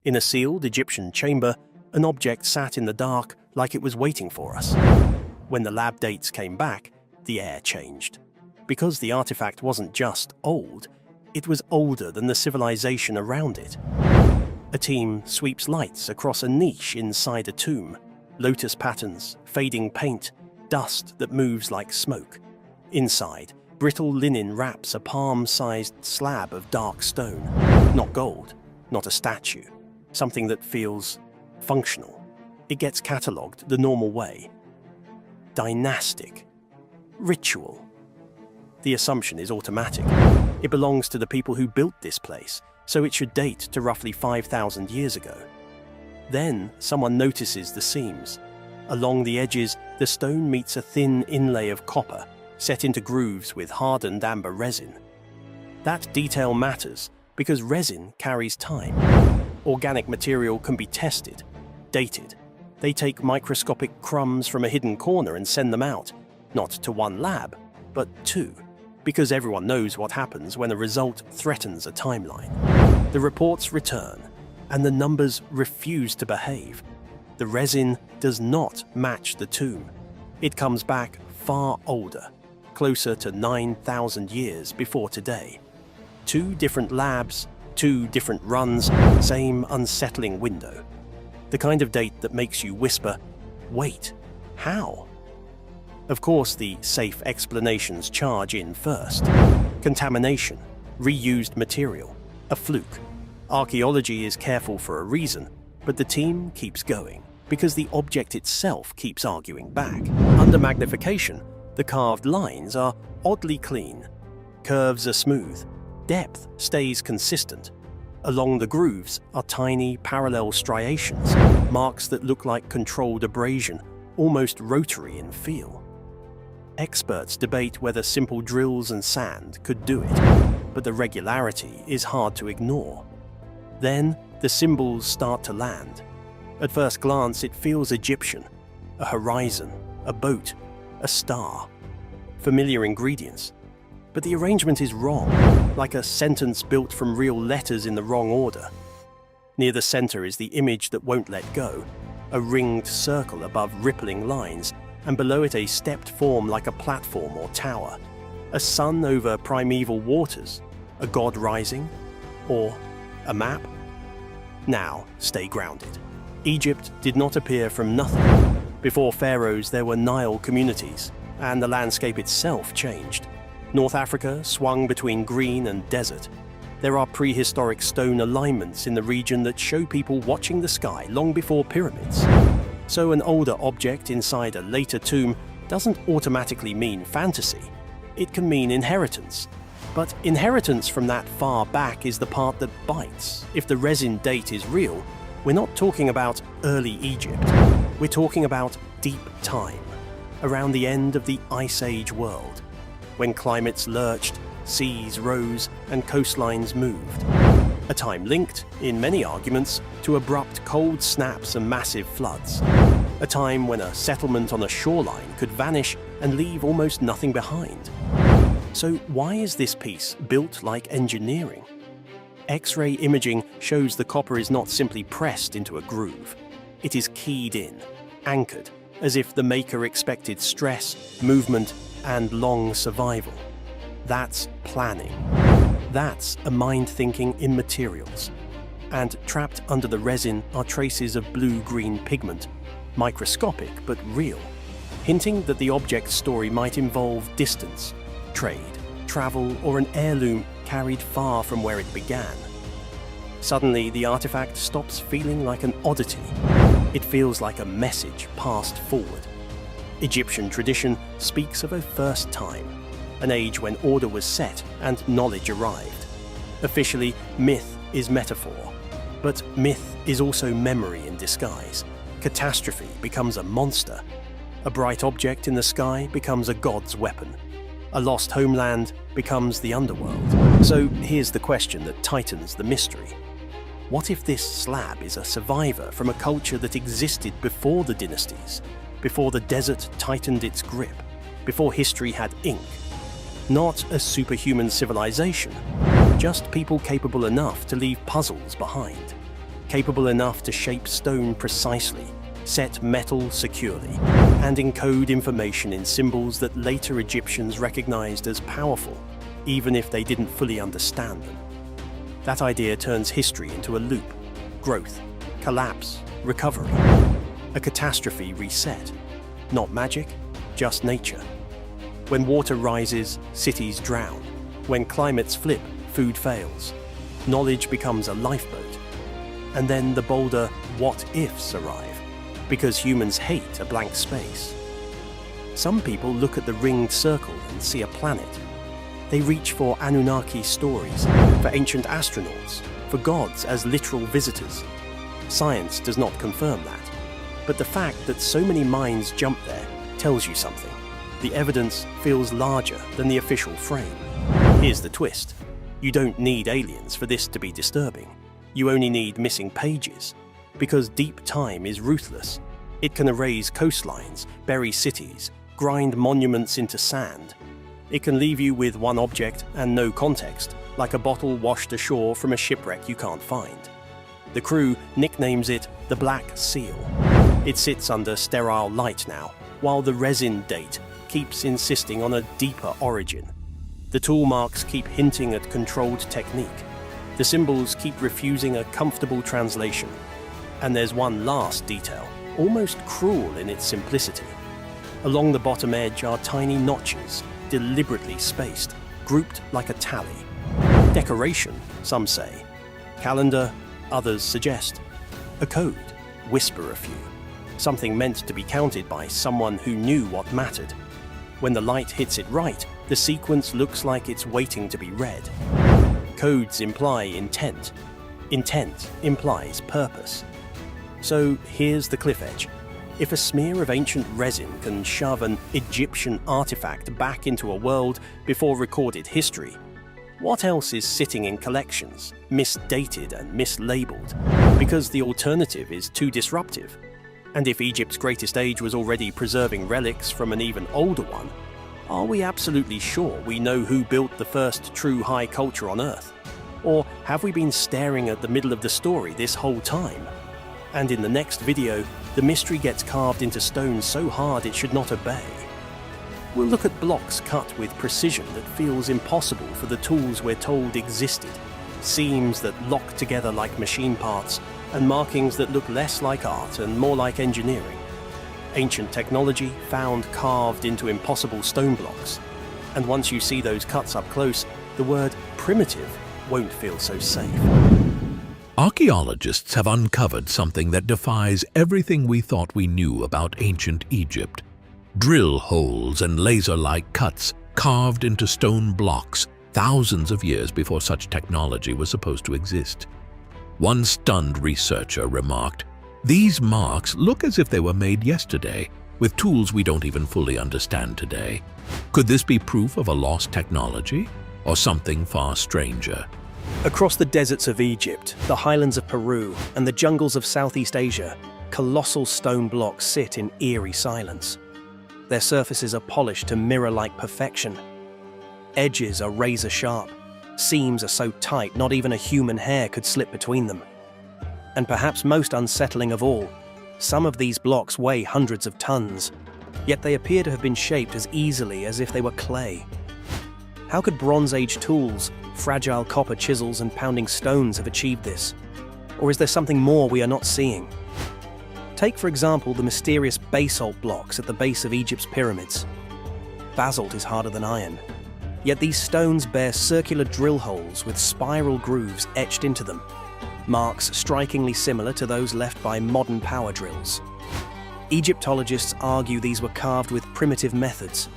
In a sealed Egyptian chamber, an object sat in the dark like it was waiting for us. When the lab dates came back, the air changed. Because the artifact wasn't just old, it was older than the civilization around it. A team sweeps lights across a niche inside a tomb. Lotus patterns, fading paint, dust that moves like smoke. Inside, brittle linen wraps a palm-sized slab of dark stone. Not gold, not a statue. Something that feels functional. It gets catalogued the normal way. Dynastic. Ritual. The assumption is automatic. It belongs to the people who built this place, so it should date to roughly 5,000 years ago. Then someone notices the seams. Along the edges, the stone meets a thin inlay of copper, set into grooves with hardened amber resin. That detail matters because resin carries time. Organic material can be tested, dated. They take microscopic crumbs from a hidden corner and send them out, not to one lab, but two, because everyone knows what happens when a result threatens a timeline. The reports return, and the numbers refuse to behave. The resin does not match the tomb. It comes back far older, closer to 9,000 years before today. Two different labs, two different runs, same unsettling window. The kind of date that makes you whisper, "Wait, how?" Of course, the safe explanations charge in first. Contamination, reused material, a fluke. Archaeology is careful for a reason, but the team keeps going because the object itself keeps arguing back. Under magnification, the carved lines are oddly clean. Curves are smooth. Depth stays consistent. Along the grooves are tiny parallel striations, marks that look like controlled abrasion, almost rotary in feel. Experts debate whether simple drills and sand could do it, but the regularity is hard to ignore. Then, the symbols start to land. At first glance, it feels Egyptian. A horizon, a boat, a star. Familiar ingredients. But the arrangement is wrong, like a sentence built from real letters in the wrong order. Near the center is the image that won't let go, a ringed circle above rippling lines, and below it a stepped form like a platform or tower. A sun over primeval waters, a god rising, or a map? Now, stay grounded. Egypt did not appear from nothing. Before pharaohs, there were Nile communities, and the landscape itself changed. North Africa swung between green and desert. There are prehistoric stone alignments in the region that show people watching the sky long before pyramids. So an older object inside a later tomb doesn't automatically mean fantasy. It can mean inheritance. But inheritance from that far back is the part that bites. If the resin date is real, we're not talking about early Egypt. We're talking about deep time, around the end of the Ice Age world, when climates lurched, seas rose, and coastlines moved. A time linked, in many arguments, to abrupt cold snaps and massive floods. A time when a settlement on a shoreline could vanish and leave almost nothing behind. So why is this piece built like engineering? X-ray imaging shows the copper is not simply pressed into a groove. It is keyed in, anchored, as if the maker expected stress, movement, and long survival. That's planning. That's a mind thinking in materials. And trapped under the resin are traces of blue-green pigment, microscopic but real, hinting that the object's story might involve distance, trade, travel, or an heirloom carried far from where it began. Suddenly, the artifact stops feeling like an oddity. It feels like a message passed forward. Egyptian tradition speaks of a first time, an age when order was set and knowledge arrived. Officially, myth is metaphor, but myth is also memory in disguise. Catastrophe becomes a monster. A bright object in the sky becomes a god's weapon. A lost homeland becomes the underworld. So here's the question that tightens the mystery. What if this slab is a survivor from a culture that existed before the dynasties, before the desert tightened its grip, before history had ink? Not a superhuman civilization, just people capable enough to leave puzzles behind. capable enough to shape stone precisely, set metal securely, and encode information in symbols that later Egyptians recognized as powerful, even if they didn't fully understand them. That idea turns history into a loop: growth, collapse, recovery. A catastrophe reset. Not magic, just nature. When water rises, cities drown. When climates flip, food fails. Knowledge becomes a lifeboat. And then the bolder what-ifs arrive, because humans hate a blank space. Some people look at the ringed circle and see a planet. They reach for Anunnaki stories, for ancient astronauts, for gods as literal visitors. Science does not confirm that, but the fact that so many minds jump there tells you something. The evidence feels larger than the official frame. Here's the twist. You don't need aliens for this to be disturbing. You only need missing pages, because deep time is ruthless. It can erase coastlines, bury cities, grind monuments into sand. It can leave you with one object and no context, like a bottle washed ashore from a shipwreck you can't find. The crew nicknames it the Black Seal. It sits under sterile light now, while the resin date keeps insisting on a deeper origin. The tool marks keep hinting at controlled technique. The symbols keep refusing a comfortable translation. And there's one last detail, almost cruel in its simplicity. Along the bottom edge are tiny notches, deliberately spaced, grouped like a tally. Decoration, some say. Calendar, others suggest. A code, whisper a few. Something meant to be counted by someone who knew what mattered. When the light hits it right, the sequence looks like it's waiting to be read. Codes imply intent. Intent implies purpose. So here's the cliff edge. If a smear of ancient resin can shove an Egyptian artifact back into a world before recorded history, what else is sitting in collections, misdated and mislabeled, because the alternative is too disruptive? And if Egypt's greatest age was already preserving relics from an even older one, are we absolutely sure we know who built the first true high culture on Earth? Or have we been staring at the middle of the story this whole time? And in the next video, the mystery gets carved into stone so hard it should not obey. We'll look at blocks cut with precision that feels impossible for the tools we're told existed, seams that lock together like machine parts, and markings that look less like art and more like engineering. Ancient technology found carved into impossible stone blocks. And once you see those cuts up close, the word primitive won't feel so safe. Archaeologists have uncovered something that defies everything we thought we knew about ancient Egypt. Drill holes and laser-like cuts carved into stone blocks thousands of years before such technology was supposed to exist. One stunned researcher remarked, "These marks look as if they were made yesterday, with tools we don't even fully understand today. Could this be proof of a lost technology, or something far stranger?" Across the deserts of Egypt, the highlands of Peru, and the jungles of Southeast Asia, colossal stone blocks sit in eerie silence. Their surfaces are polished to mirror-like perfection. Edges are razor-sharp. Seams are so tight not even a human hair could slip between them. And perhaps most unsettling of all, some of these blocks weigh hundreds of tons, yet they appear to have been shaped as easily as if they were clay. How could Bronze Age tools, fragile copper chisels and pounding stones have achieved this? Or is there something more we are not seeing? Take, for example, the mysterious basalt blocks at the base of Egypt's pyramids. Basalt is harder than iron, yet these stones bear circular drill holes with spiral grooves etched into them, marks strikingly similar to those left by modern power drills. Egyptologists argue these were carved with primitive methods,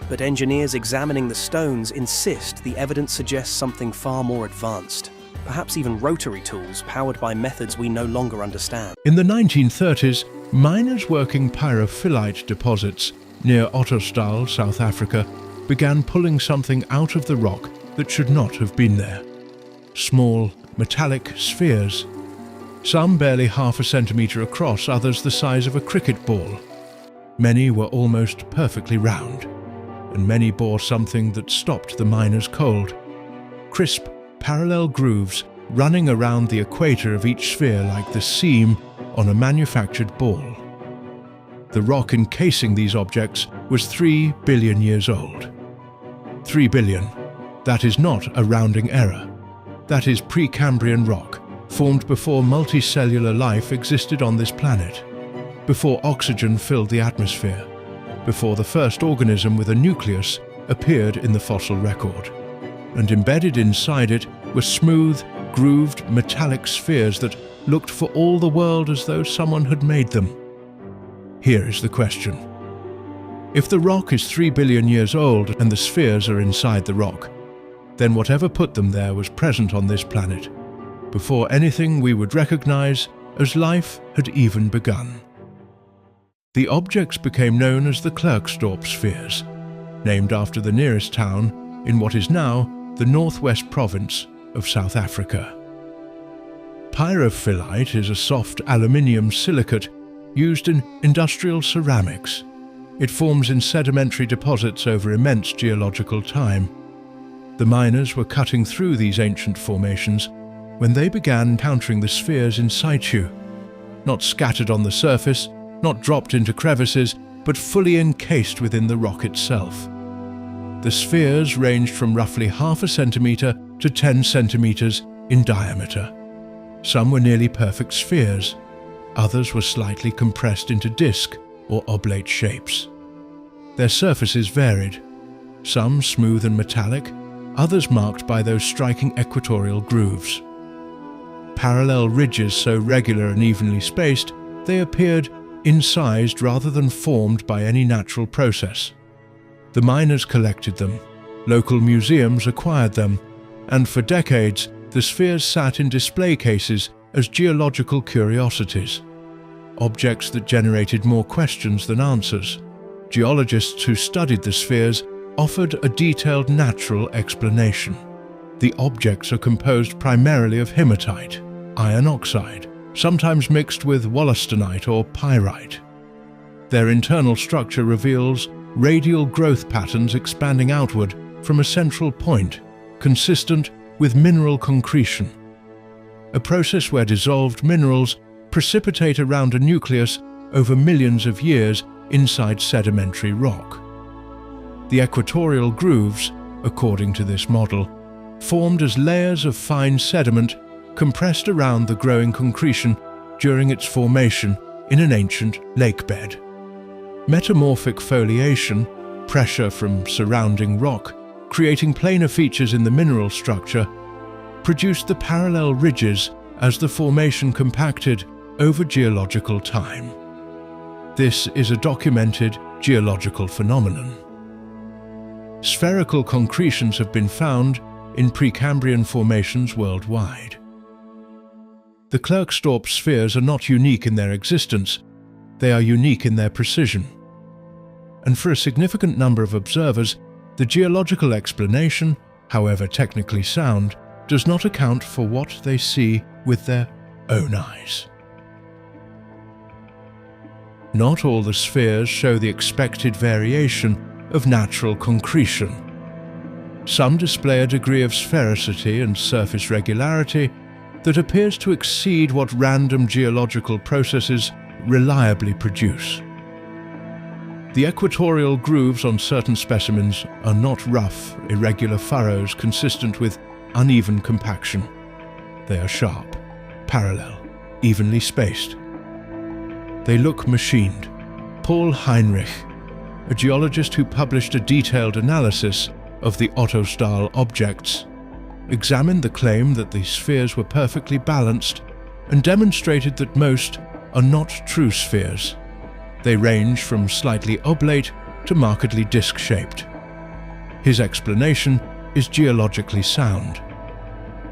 but engineers examining the stones insist the evidence suggests something far more advanced, perhaps even rotary tools powered by methods we no longer understand. In the 1930s, miners working pyrophyllite deposits near Ottosdal, South Africa, began pulling something out of the rock that should not have been there. Small, metallic spheres. Some barely half a centimetre across, others the size of a cricket ball. Many were almost perfectly round, and many bore something that stopped the miners cold. Crisp, parallel grooves running around the equator of each sphere like the seam on a manufactured ball. The rock encasing these objects was 3 billion years old. 3 billion. That is not a rounding error. That is Precambrian rock, formed before multicellular life existed on this planet, before oxygen filled the atmosphere, before the first organism with a nucleus appeared in the fossil record. And embedded inside it were smooth, grooved, metallic spheres that looked for all the world as though someone had made them. Here is the question. If the rock is 3 billion years old and the spheres are inside the rock, then whatever put them there was present on this planet, before anything we would recognize as life had even begun. The objects became known as the Klerksdorp spheres, named after the nearest town in what is now the northwest province of South Africa. Pyrophyllite is a soft aluminium silicate used in industrial ceramics. It forms in sedimentary deposits over immense geological time. The miners were cutting through these ancient formations when they began encountering the spheres in situ, not scattered on the surface, not dropped into crevices, but fully encased within the rock itself. The spheres ranged from roughly half a centimetre to 10 centimetres in diameter. Some were nearly perfect spheres, others were slightly compressed into disc or oblate shapes. Their surfaces varied, some smooth and metallic, others marked by those striking equatorial grooves. Parallel ridges so regular and evenly spaced, they appeared incised rather than formed by any natural process. The miners collected them, local museums acquired them, and for decades the spheres sat in display cases as geological curiosities, objects that generated more questions than answers. Geologists who studied the spheres offered a detailed natural explanation. The objects are composed primarily of hematite, iron oxide, sometimes mixed with wollastonite or pyrite. Their internal structure reveals radial growth patterns expanding outward from a central point, consistent with mineral concretion, a process where dissolved minerals precipitate around a nucleus over millions of years inside sedimentary rock. The equatorial grooves, according to this model, formed as layers of fine sediment compressed around the growing concretion during its formation in an ancient lake bed. Metamorphic foliation, pressure from surrounding rock, creating planar features in the mineral structure, produced the parallel ridges as the formation compacted over geological time. This is a documented geological phenomenon. Spherical concretions have been found in Precambrian formations worldwide. The Klerksdorp spheres are not unique in their existence, they are unique in their precision. And for a significant number of observers, the geological explanation, however technically sound, does not account for what they see with their own eyes. Not all the spheres show the expected variation of natural concretion. Some display a degree of sphericity and surface regularity that appears to exceed what random geological processes reliably produce. The equatorial grooves on certain specimens are not rough, irregular furrows consistent with uneven compaction. They are sharp, parallel, evenly spaced. They look machined. Paul Heinrich, a geologist who published a detailed analysis of the Otto-style objects, examined the claim that the spheres were perfectly balanced and demonstrated that most are not true spheres. They range from slightly oblate to markedly disc-shaped. His explanation is geologically sound,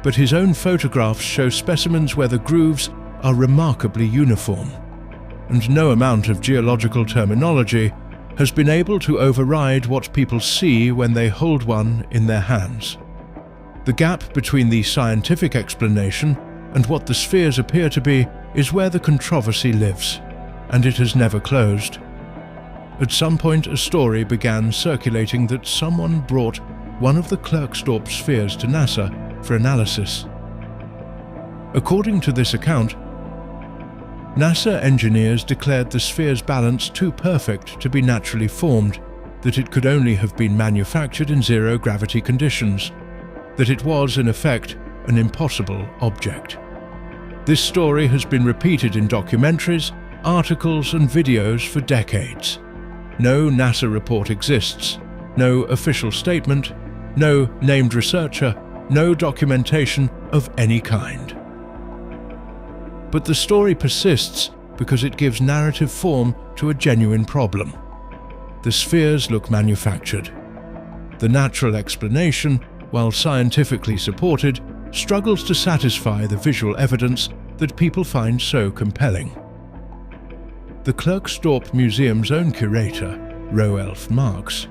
but his own photographs show specimens where the grooves are remarkably uniform, and no amount of geological terminology has been able to override what people see when they hold one in their hands. The gap between the scientific explanation and what the spheres appear to be is where the controversy lives, and it has never closed. At some point, a story began circulating that someone brought one of the Klerksdorp spheres to NASA for analysis. According to this account, NASA engineers declared the sphere's balance too perfect to be naturally formed, that it could only have been manufactured in zero-gravity conditions, that it was, in effect, an impossible object. This story has been repeated in documentaries, articles and videos for decades. No NASA report exists, no official statement, no named researcher, no documentation of any kind. But the story persists because it gives narrative form to a genuine problem. The spheres look manufactured. The natural explanation, while scientifically supported, struggles to satisfy the visual evidence that people find so compelling. The Klerksdorp Museum's own curator, Roelf Marx,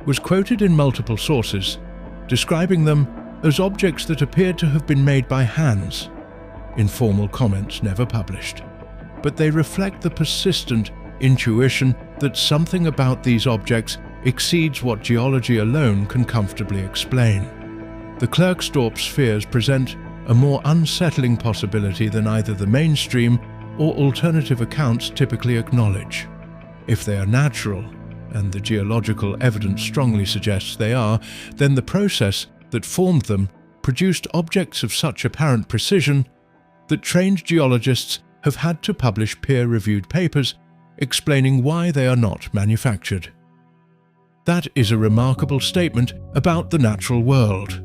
was quoted in multiple sources, describing them as objects that appeared to have been made by hands, informal comments never published. But they reflect the persistent intuition that something about these objects exceeds what geology alone can comfortably explain. The Klerksdorp spheres present a more unsettling possibility than either the mainstream or alternative accounts typically acknowledge. If they are natural, and the geological evidence strongly suggests they are, then the process that formed them produced objects of such apparent precision that trained geologists have had to publish peer-reviewed papers explaining why they are not manufactured. That is a remarkable statement about the natural world.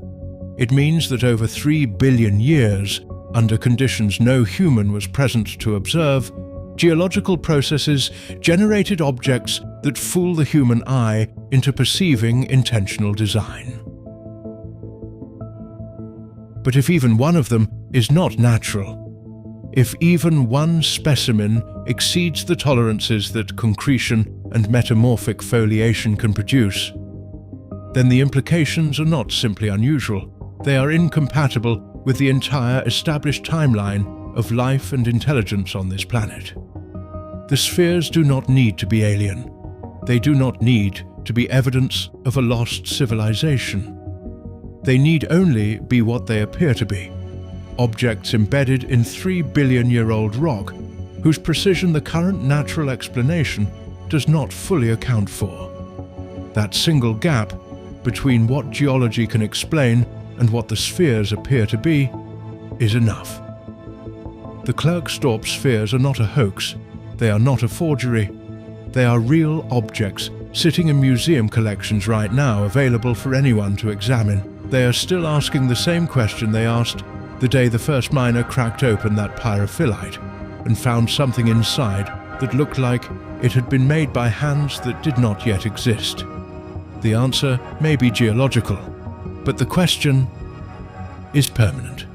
It means that over 3 billion years, under conditions no human was present to observe, geological processes generated objects that fool the human eye into perceiving intentional design. But if even one of them is not natural, if even one specimen exceeds the tolerances that concretion and metamorphic foliation can produce, then the implications are not simply unusual, they are incompatible with the entire established timeline of life and intelligence on this planet. The spheres do not need to be alien. They do not need to be evidence of a lost civilization. They need only be what they appear to be, objects embedded in 3 billion-year-old rock whose precision the current natural explanation does not fully account for. That single gap between what geology can explain and what the spheres appear to be is enough. The Klerksdorp spheres are not a hoax, they are not a forgery, they are real objects sitting in museum collections right now, available for anyone to examine. They are still asking the same question they asked the day the first miner cracked open that pyrophyllite and found something inside that looked like it had been made by hands that did not yet exist. The answer may be geological, but the question is permanent.